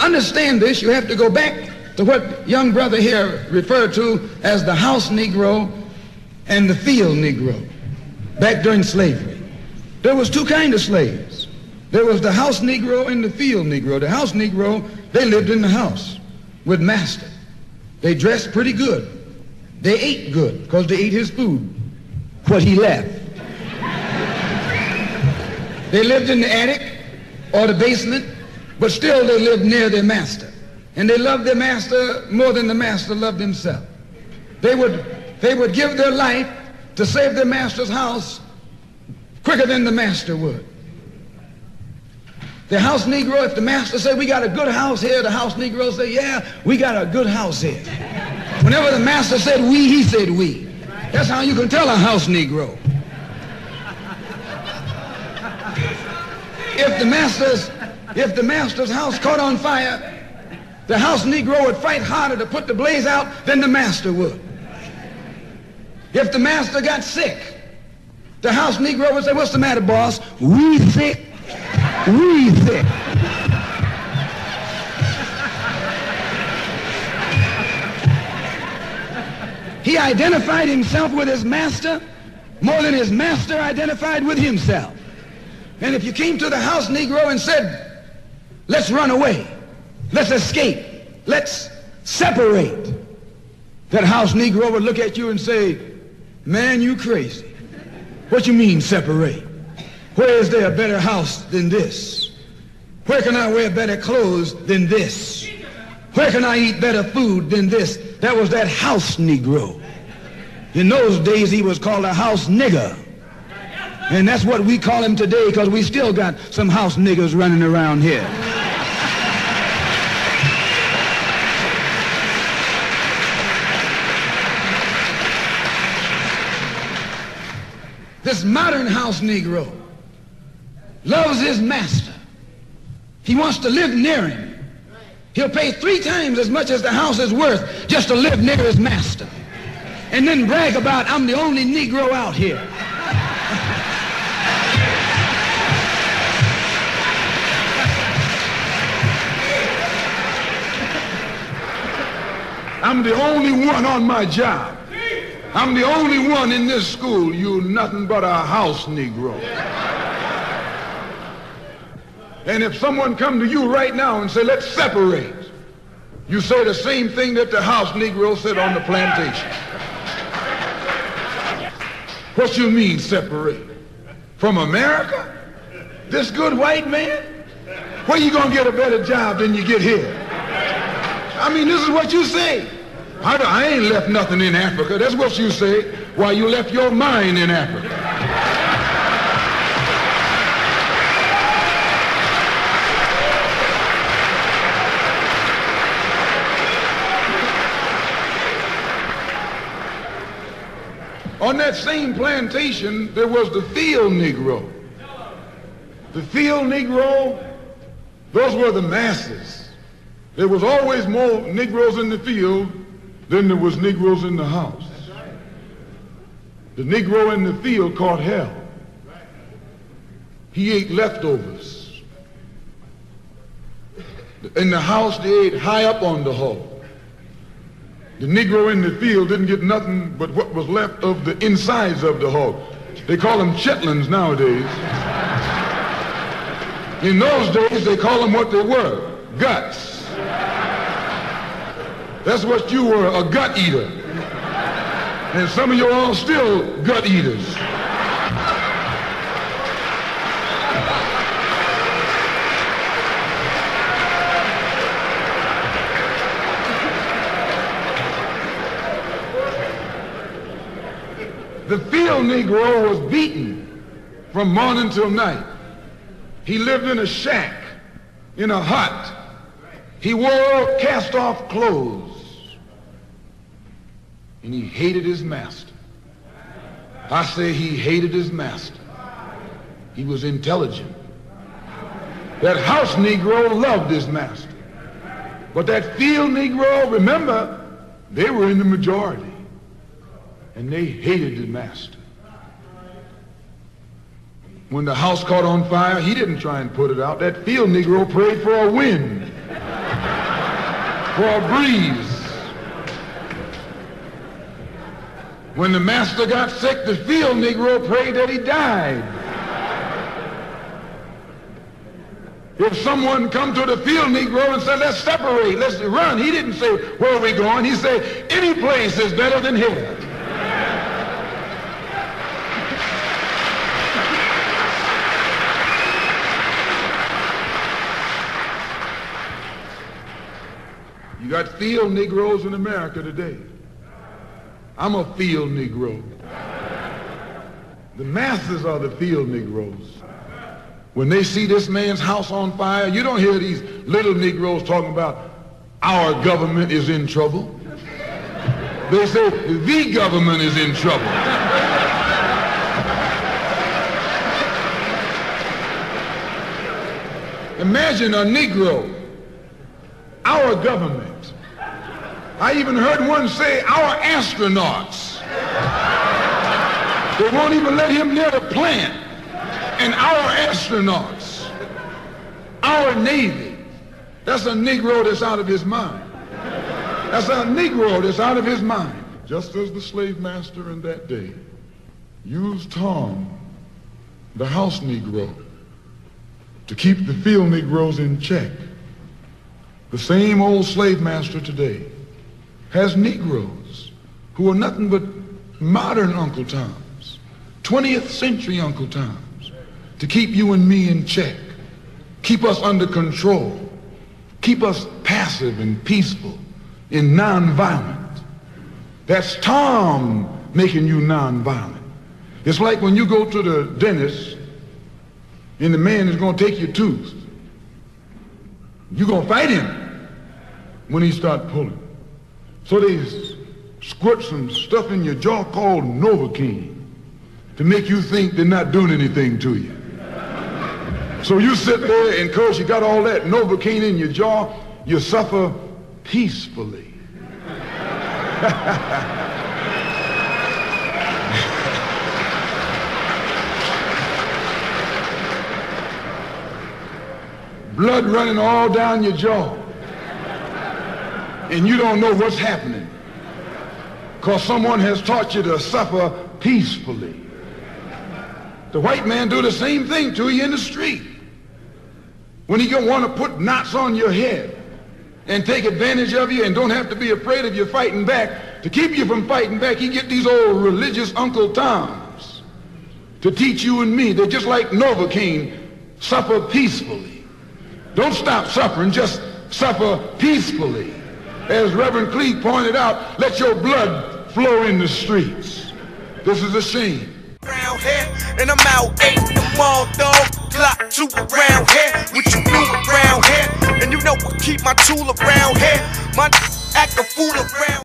understand this, you have to go back to what young brother here referred to as the house Negro and the field Negro back during slavery. There was two kinds of slaves. There was the house Negro and the field Negro. The house Negro, they lived in the house with master. They dressed pretty good. They ate good because they ate his food, what he left. They lived in the attic or the basement, but still they lived near their master. And they loved their master more than the master loved himself. They would give their life to save their master's house quicker than the master would. The house Negro, if the master said, we got a good house here, the house Negro said, yeah, we got a good house here. Whenever the master said we, he said we. That's how you can tell a house Negro. If the master's house caught on fire, the house Negro would fight harder to put the blaze out than the master would. If the master got sick, the house Negro would say, what's the matter, boss? We sick. We sick. He identified himself with his master more than his master identified with himself. And if you came to the house Negro and said, let's run away, let's escape, let's separate, that house Negro would look at you and say, man, you crazy. What you mean separate? Where is there a better house than this? Where can I wear better clothes than this? Where can I eat better food than this? That was that house Negro. In those days, he was called a house nigger. And that's what we call him today, because we still got some house niggers running around here. This modern house Negro loves his master. He wants to live near him. He'll pay 3 times as much as the house is worth just to live near his master. And then brag about, I'm the only Negro out here. I'm the only one on my job. I'm the only one in this school. You're nothing but a house Negro. And if someone come to you right now and say, let's separate, you say the same thing that the house Negro said on the plantation. What you mean separate? From America? This good white man? Where you gonna get a better job than you get here? I mean, this is what you say. I ain't left nothing in Africa. That's what you say. Why, you left your mind in Africa. On that same plantation, there was the field Negro. The field Negro, those were the masses. There was always more Negroes in the field than there was Negroes in the house. The Negro in the field caught hell. He ate leftovers. In the house, they ate high up on the hog. The Negro in the field didn't get nothing but what was left of the insides of the hog. They call them chitlins nowadays. In those days, they call them what they were, guts. That's what you were, a gut eater. And some of you are still gut eaters. The field Negro was beaten from morning till night. He lived in a shack, in a hut. He wore cast-off clothes. And he hated his master. I say he hated his master. He was intelligent. That house Negro loved his master. But that field Negro, remember, they were in the majority. And they hated the master. When the house caught on fire, he didn't try and put it out. That field Negro prayed for a wind. for a breeze. When the master got sick, the field Negro prayed that he died. If someone come to the field Negro and said, let's separate, let's run, he didn't say, where are we going? He said, any place is better than here. You got field Negroes in America today. I'm a field Negro. The masses are the field Negroes. When they see this man's house on fire, you don't hear these little Negroes talking about our government is in trouble. They say the government is in trouble. Imagine a Negro, our government. I even heard one say our astronauts. They won't even let him near the plant. And our astronauts, our Navy, that's a Negro that's out of his mind. That's a Negro that's out of his mind. Just as the slave master in that day used Tom, the house Negro, to keep the field Negroes in check, the same old slave master today has Negroes who are nothing but modern Uncle Toms, 20th century Uncle Toms, to keep you and me in check, keep us under control, keep us passive and peaceful and nonviolent. That's Tom making you nonviolent. It's like when you go to the dentist and the man is going to take your tooth. You're going to fight him when he starts pulling. So they squirt some stuff in your jaw called Novocaine to make you think they're not doing anything to you. So you sit there, and because you got all that Novocaine in your jaw, you suffer peacefully. Blood running all down your jaw. And you don't know what's happening because someone has taught you to suffer peacefully. The white man do the same thing to you in the street. When he gonna want to put knots on your head and take advantage of you and don't have to be afraid of you fighting back, to keep you from fighting back, he get these old religious Uncle Toms to teach you and me. They're just like Novocaine, suffer peacefully. Don't stop suffering, just suffer peacefully. As Reverend Cleek pointed out, let your blood flow in the streets. This is a shame. Around here, and I'm out 8 in the mall, dog. Glock 2 around here, what you do around here? And you know I keep my tool around here. My act a fool around.